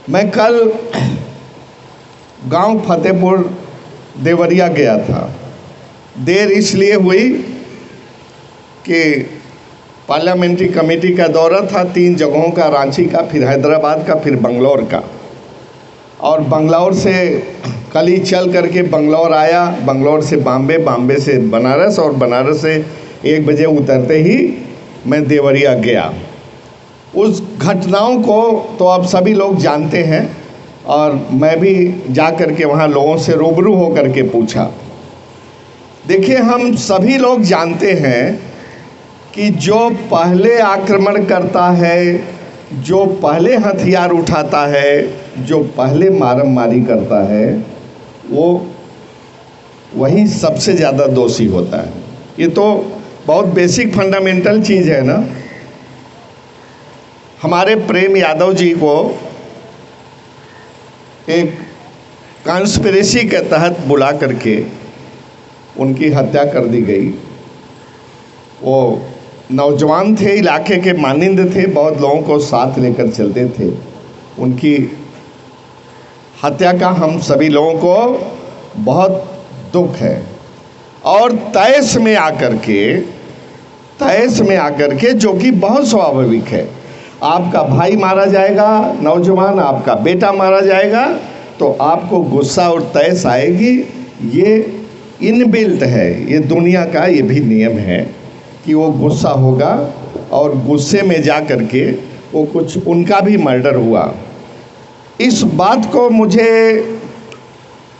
मैं कल गांव फतेहपुर देवरिया गया था। देर इसलिए हुई कि पार्लियामेंट्री कमेटी का दौरा था, 3 जगहों का, रांची का, फिर हैदराबाद का, फिर बंगलौर का। और बंगलौर से कल ही चल करके बंगलौर आया, बंगलौर से बॉम्बे, बॉम्बे से बनारस, और बनारस से 1 बजे उतरते ही मैं देवरिया गया। उस घटनाओं को तो आप सभी लोग जानते हैं, और मैं भी जा कर के वहाँ लोगों से रूबरू हो कर के पूछा। देखिए, हम सभी लोग जानते हैं कि जो पहले आक्रमण करता है, जो पहले हथियार उठाता है, जो पहले मारमारी करता है, वो वही सबसे ज़्यादा दोषी होता है। ये तो बहुत बेसिक फंडामेंटल चीज़ है ना। हमारे प्रेम यादव जी को एक कॉन्स्पिरेसी के तहत बुला करके उनकी हत्या कर दी गई। वो नौजवान थे, इलाके के मानिंद थे, बहुत लोगों को साथ लेकर चलते थे। उनकी हत्या का हम सभी लोगों को बहुत दुख है। और तैश में आकर के जो कि बहुत स्वाभाविक है, आपका भाई मारा जाएगा, नौजवान आपका बेटा मारा जाएगा, तो आपको गुस्सा और तैश आएगी। ये इनबिल्ट है, ये दुनिया का ये भी नियम है कि वो गुस्सा होगा, और गुस्से में जा कर के वो कुछ उनका भी मर्डर हुआ। इस बात को मुझे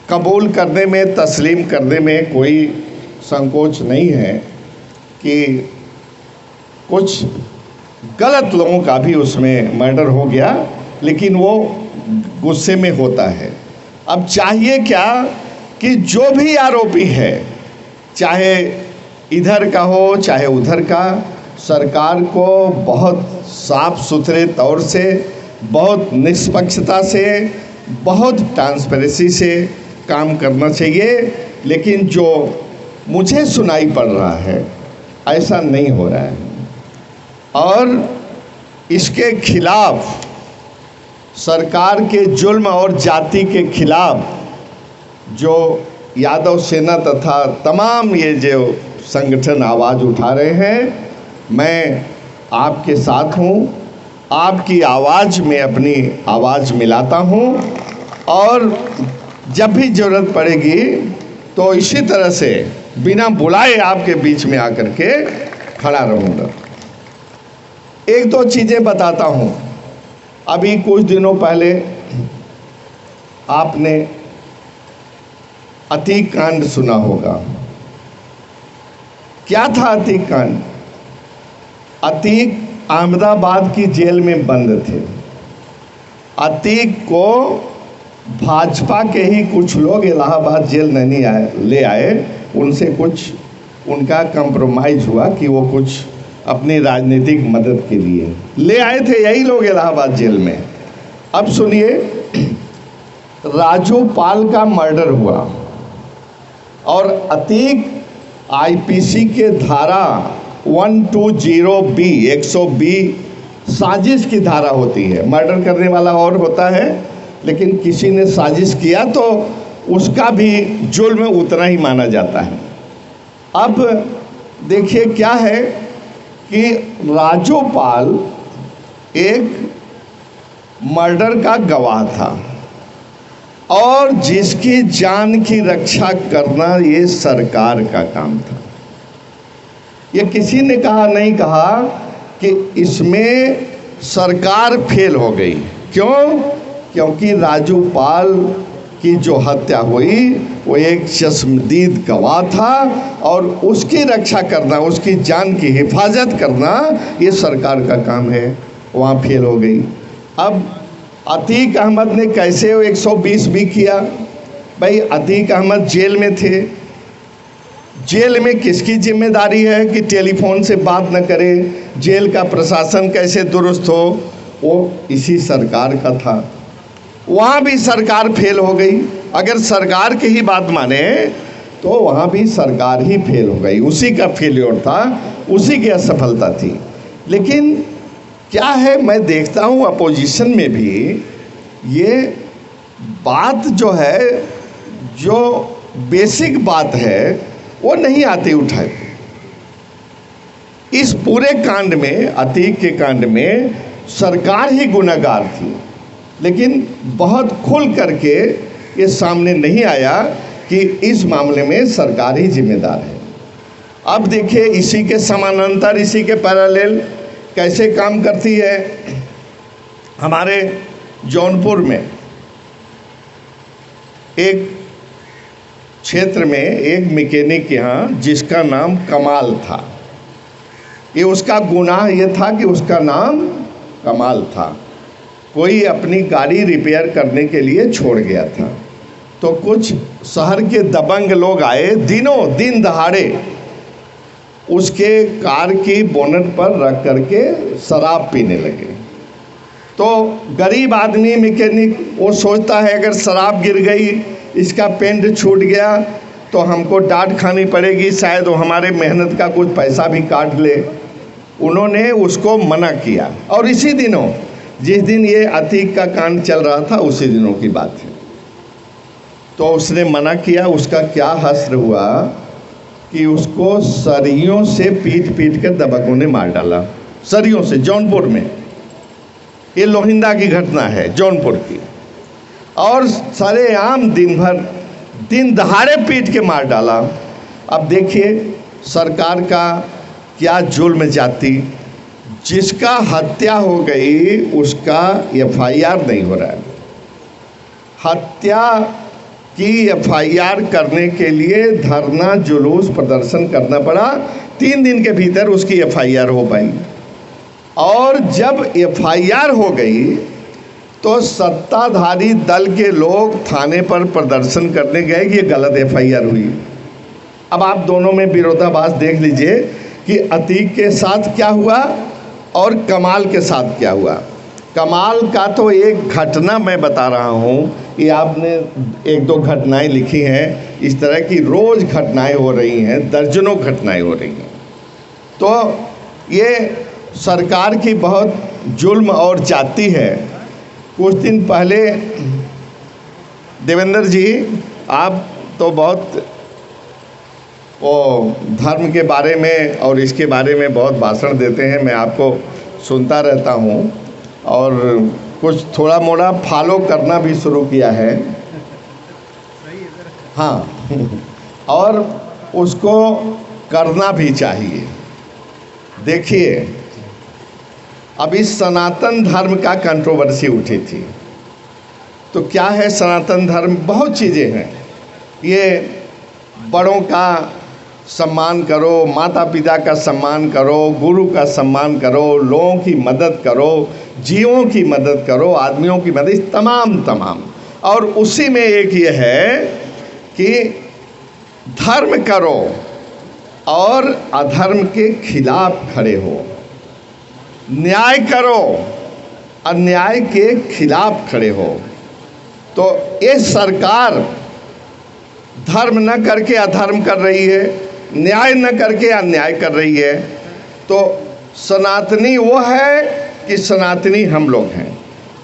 कबूल करने में, तस्लीम करने में कोई संकोच नहीं है कि कुछ गलत लोगों का भी उसमें मर्डर हो गया, लेकिन वो गुस्से में होता है। अब चाहिए क्या कि जो भी आरोपी है, चाहे इधर का हो चाहे उधर का, सरकार को बहुत साफ सुथरे तौर से, बहुत निष्पक्षता से, बहुत ट्रांसपेरेंसी से काम करना चाहिए। लेकिन जो मुझे सुनाई पड़ रहा है, ऐसा नहीं हो रहा है, और इसके खिलाफ, सरकार के जुल्म और जाति के खिलाफ जो यादव सेना तथा तमाम ये जो संगठन आवाज़ उठा रहे हैं, मैं आपके साथ हूँ। आपकी आवाज़ में अपनी आवाज़ मिलाता हूँ, और जब भी ज़रूरत पड़ेगी तो इसी तरह से बिना बुलाए आपके बीच में आकर के खड़ा रहूँगा। 1-2 चीज़ें बताता हूँ। अभी कुछ दिनों पहले आपने अतीक कांड सुना होगा। क्या था अतीक कांड? अतीक अहमदाबाद की जेल में बंद थे। अतीक को भाजपा के ही कुछ लोग इलाहाबाद जेल नहीं ले आए, उनसे कुछ उनका कंप्रोमाइज़ हुआ कि वो कुछ अपनी राजनीतिक मदद के लिए ले आए थे, यही लोग इलाहाबाद जेल में। अब सुनिए, राजू पाल का मर्डर हुआ, और अतीक आईपीसी के धारा 120B 120 साजिश की धारा होती है। मर्डर करने वाला और होता है, लेकिन किसी ने साजिश किया तो उसका भी जुल्म उतना ही माना जाता है। अब देखिए क्या है कि राजू पाल एक मर्डर का गवाह था, और जिसकी जान की रक्षा करना ये सरकार का काम था। ये किसी ने कहा नहीं कहा कि इसमें सरकार फेल हो गई। क्यों? क्योंकि राजू पाल की जो हत्या हुई वो एक चश्मदीद गवाह था, और उसकी रक्षा करना, उसकी जान की हिफाजत करना ये सरकार का काम है। वहाँ फेल हो गई। अब अतीक अहमद ने कैसे 120B किया? भाई, अतीक अहमद जेल में थे। जेल में किसकी जिम्मेदारी है कि टेलीफोन से बात न करे? जेल का प्रशासन कैसे दुरुस्त हो? वो इसी सरकार का था। वहाँ भी सरकार फेल हो गई। अगर सरकार की ही बात माने तो वहाँ भी सरकार ही फेल हो गई। उसी का फेल्योर था, उसी की असफलता थी। लेकिन क्या है, मैं देखता हूँ अपोजिशन में भी ये बात जो है, जो बेसिक बात है वो नहीं आती उठाए। इस पूरे कांड में, अतीक के कांड में सरकार ही गुनहगार थी, लेकिन बहुत खुल करके ये सामने नहीं आया कि इस मामले में सरकार ही जिम्मेदार है। अब देखिए इसी के समानांतर, इसी के पैरेलल कैसे काम करती है। हमारे जौनपुर में एक क्षेत्र में एक मैकेनिक के यहाँ, जिसका नाम कमाल था, ये उसका गुनाह ये था कि उसका नाम कमाल था। कोई अपनी गाड़ी रिपेयर करने के लिए छोड़ गया था, तो कुछ शहर के दबंग लोग आए, दिनों दिन दहाड़े उसके कार की बोनट पर रख करके शराब पीने लगे। तो गरीब आदमी मैकेनिक वो सोचता है अगर शराब गिर गई, इसका पेंट छूट गया तो हमको डांट खानी पड़ेगी, शायद वो हमारे मेहनत का कुछ पैसा भी काट ले। उन्होंने उसको मना किया, और इसी दिनों, जिस दिन ये अतीक का कांड चल रहा था, उसी दिनों की बात है। तो उसने मना किया। उसका क्या हश्र हुआ कि उसको सरियों से पीट पीट कर दबंगों ने मार डाला। सरियों से, जौनपुर में। ये लोहिंदा की घटना है जौनपुर की। और सरेआम दिन भर, दिन दहाड़े पीट के मार डाला। अब देखिए सरकार का क्या जुल्म जाती। जिसका हत्या हो गई उसका FIR नहीं हो रहा है। हत्या की FIR करने के लिए धरना, जुलूस, प्रदर्शन करना पड़ा। 3 दिन के भीतर उसकी FIR हो पाई। और जब FIR हो गई तो सत्ताधारी दल के लोग थाने पर प्रदर्शन करने गए कि ये गलत FIR हुई। अब आप दोनों में विरोधाभास देख लीजिए कि अतीक के साथ क्या हुआ और कमाल के साथ क्या हुआ। कमाल का तो एक घटना मैं बता रहा हूँ, ये आपने 1-2 घटनाएं लिखी हैं, इस तरह की रोज़ घटनाएं हो रही हैं, दर्जनों घटनाएं हो रही हैं। तो ये सरकार की बहुत जुल्म और जाती है। कुछ दिन पहले देवेंद्र जी, आप तो बहुत वो धर्म के बारे में और इसके बारे में बहुत भाषण देते हैं, मैं आपको सुनता रहता हूँ और कुछ थोड़ा मोड़ा फॉलो करना भी शुरू किया है। हाँ, और उसको करना भी चाहिए। देखिए अब इस सनातन धर्म का कंट्रोवर्सी उठी थी, तो क्या है सनातन धर्म? बहुत चीज़ें हैं। ये बड़ों का सम्मान करो, माता पिता का सम्मान करो, गुरु का सम्मान करो, लोगों की मदद करो, जीवों की मदद करो, आदमियों की मदद, तमाम। और उसी में एक ये है कि धर्म करो और अधर्म के खिलाफ खड़े हो, न्याय करो, अन्याय के खिलाफ खड़े हो। तो ये सरकार धर्म न करके अधर्म कर रही है, न्याय न करके अन्याय कर रही है। तो सनातनी वो है कि सनातनी हम लोग हैं।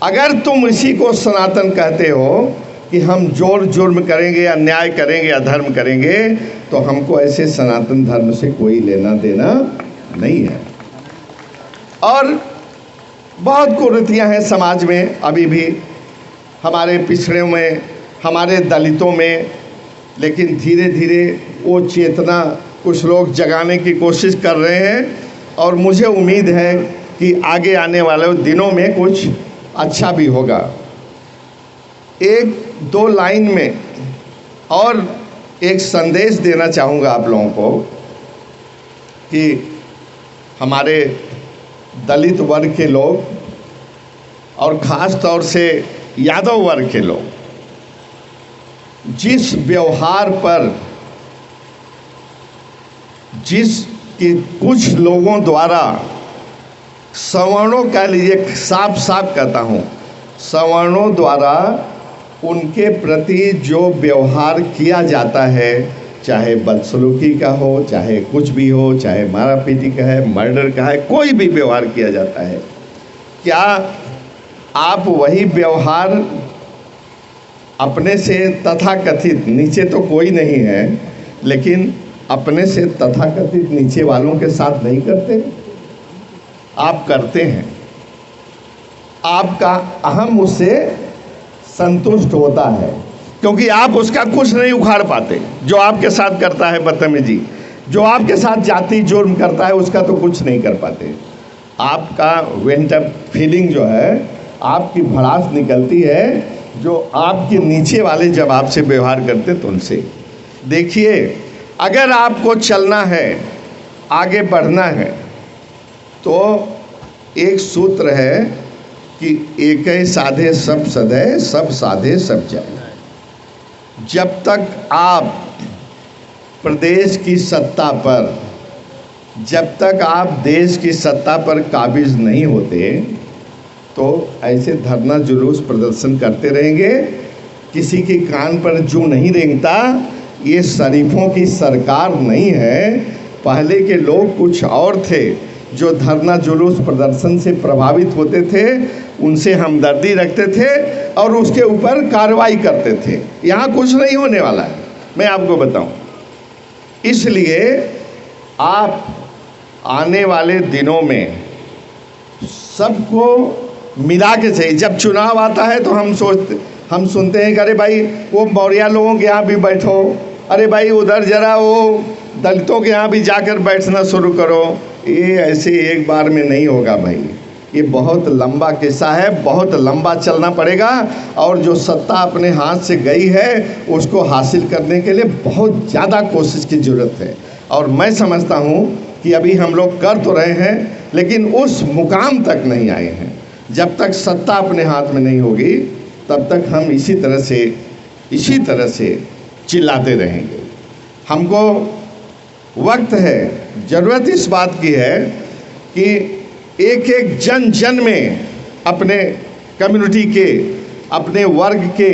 अगर तुम इसी को सनातन कहते हो कि हम जोर जुर्म करेंगे, अन्याय करेंगे, अधर्म करेंगे, तो हमको ऐसे सनातन धर्म से कोई लेना देना नहीं है। और बहुत कुरीतियाँ हैं समाज में अभी भी, हमारे पिछड़ों में, हमारे दलितों में, लेकिन धीरे धीरे वो चेतना कुछ लोग जगाने की कोशिश कर रहे हैं। और मुझे उम्मीद है कि आगे आने वाले दिनों में कुछ अच्छा भी होगा। 1-2 लाइन में और एक संदेश देना चाहूँगा आप लोगों को कि हमारे दलित वर्ग के लोग और ख़ास तौर से यादव वर्ग के लोग जिस व्यवहार पर, जिसके कुछ लोगों द्वारा सवर्णों कह लीजिए, साफ साफ कहता हूँ, सवर्णों द्वारा उनके प्रति जो व्यवहार किया जाता है, चाहे बदसलूकी का हो, चाहे कुछ भी हो, चाहे मारा पीटी का है, मर्डर का है, कोई भी व्यवहार किया जाता है, क्या आप वही व्यवहार अपने से तथाकथित, नीचे तो कोई नहीं है, लेकिन अपने से तथाकथित नीचे वालों के साथ नहीं करते, आप करते हैं। आपका अहम उससे संतुष्ट होता है, क्योंकि आप उसका कुछ नहीं उखाड़ पाते। जो आपके साथ करता है बदतमीजी, जो आपके साथ जाति जुर्म करता है, उसका तो कुछ नहीं कर पाते। आपका वेंट अप फीलिंग जो है, आपकी भड़ास निकलती है जो आपके नीचे वाले जब आपसे व्यवहार करते तो उनसे। देखिए, अगर आपको चलना है, आगे बढ़ना है, तो एक सूत्र है कि एक साधे सब सधे, सब साधे सब जाए। जब तक आप प्रदेश की सत्ता पर, जब तक आप देश की सत्ता पर काबिज नहीं होते, तो ऐसे धरना जुलूस प्रदर्शन करते रहेंगे। किसी के कान पर जूं नहीं रेंगता। ये शरीफों की सरकार नहीं है। पहले के लोग कुछ और थे जो धरना जुलूस प्रदर्शन से प्रभावित होते थे, उनसे हमदर्दी रखते थे और उसके ऊपर कार्रवाई करते थे। यहाँ कुछ नहीं होने वाला है, मैं आपको बताऊं। इसलिए आप आने वाले दिनों में सबको मिला के चाहिए। जब चुनाव आता है तो हम सुनते हैं कि अरे भाई वो मौर्या लोगों के यहाँ भी बैठो, अरे भाई उधर जरा वो दलितों के यहाँ भी जाकर बैठना शुरू करो। ये ऐसे एक बार में नहीं होगा भाई, ये बहुत लंबा किस्सा है, बहुत लंबा चलना पड़ेगा। और जो सत्ता अपने हाथ से गई है उसको हासिल करने के लिए बहुत ज़्यादा कोशिश की ज़रूरत है। और मैं समझता हूँ कि अभी हम लोग कर तो रहे हैं, लेकिन उस मुकाम तक नहीं आए हैं। जब तक सत्ता अपने हाथ में नहीं होगी, तब तक हम इसी तरह से चिल्लाते रहेंगे। हमको वक्त है, ज़रूरत इस बात की है कि एक एक जन जन में, अपने कम्युनिटी के, अपने वर्ग के,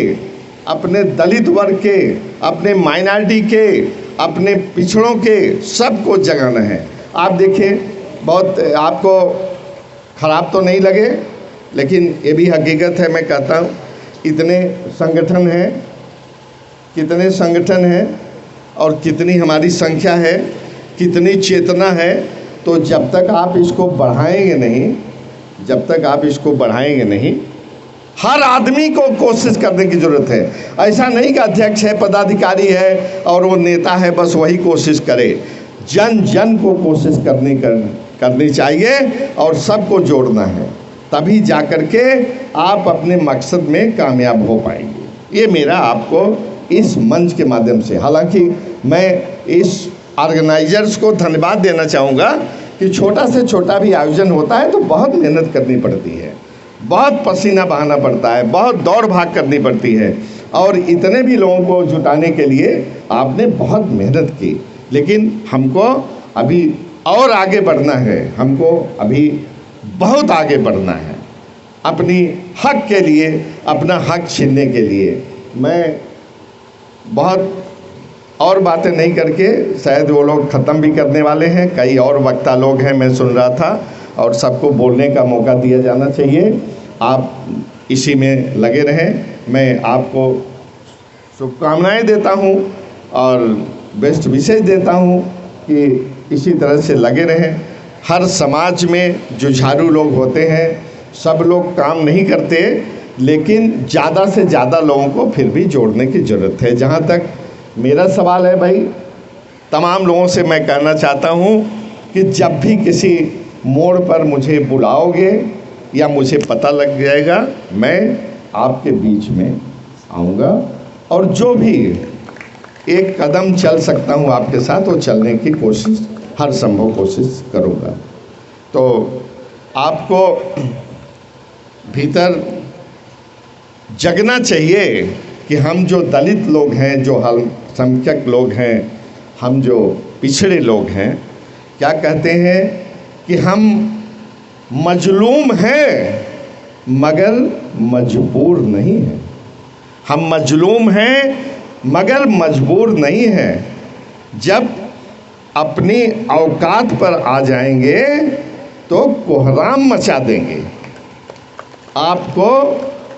अपने दलित वर्ग के, अपने माइनॉरिटी के, अपने पिछड़ों के, सबको जगाना है। आप देखिए, बहुत आपको ख़राब तो नहीं लगे, लेकिन ये भी हकीकत है। मैं कहता हूँ, इतने संगठन हैं और कितनी हमारी संख्या है, कितनी चेतना है, तो जब तक आप इसको बढ़ाएंगे नहीं, हर आदमी को कोशिश करने की ज़रूरत है। ऐसा नहीं कि अध्यक्ष है, पदाधिकारी है और वो नेता है, बस वही कोशिश करे। जन जन को कोशिश करनी चाहिए और सबको जोड़ना है, तभी जाकर के आप अपने मकसद में कामयाब हो पाएंगे। ये मेरा आपको इस मंच के माध्यम से, हालांकि मैं इस ऑर्गेनाइजर्स को धन्यवाद देना चाहूँगा कि छोटा से छोटा भी आयोजन होता है तो बहुत मेहनत करनी पड़ती है, बहुत पसीना बहाना पड़ता है, बहुत दौड़ भाग करनी पड़ती है, और इतने भी लोगों को जुटाने के लिए आपने बहुत मेहनत की। लेकिन हमको अभी और आगे बढ़ना है, हमको अभी बहुत आगे बढ़ना है अपनी हक के लिए, अपना हक छीनने के लिए। मैं बहुत और बातें नहीं करके, शायद वो लोग ख़त्म भी करने वाले हैं, कई और वक्ता लोग हैं, मैं सुन रहा था, और सबको बोलने का मौका दिया जाना चाहिए। आप इसी में लगे रहें। मैं आपको शुभकामनाएं देता हूं और बेस्ट विशेष देता हूं कि इसी तरह से लगे रहें। हर समाज में जुझारू लोग होते हैं, सब लोग काम नहीं करते, लेकिन ज़्यादा से ज़्यादा लोगों को फिर भी जोड़ने की ज़रूरत है। जहाँ तक मेरा सवाल है भाई, तमाम लोगों से मैं कहना चाहता हूँ कि जब भी किसी मोड़ पर मुझे बुलाओगे या मुझे पता लग जाएगा, मैं आपके बीच में आऊँगा और जो भी एक कदम चल सकता हूँ आपके साथ, वो चलने की कोशिश, हर संभव कोशिश करूँगा। तो आपको भीतर जगना चाहिए कि हम जो दलित लोग हैं, जो अल्पसंख्यक लोग हैं, हम जो पिछड़े लोग हैं, क्या कहते हैं कि हम मजलूम हैं मगर मजबूर नहीं हैं। हम मजलूम हैं मगर मजबूर नहीं हैं। जब अपनी औकात पर आ जाएंगे तो कोहराम मचा देंगे। आपको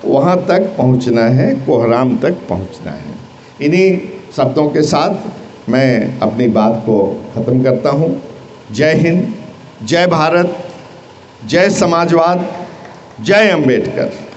वहाँ तक पहुँचना है, कोहराम तक पहुँचना है। इन्हीं शब्दों के साथ मैं अपनी बात को ख़त्म करता हूँ। जय हिंद, जय भारत, जय समाजवाद, जय अम्बेडकर।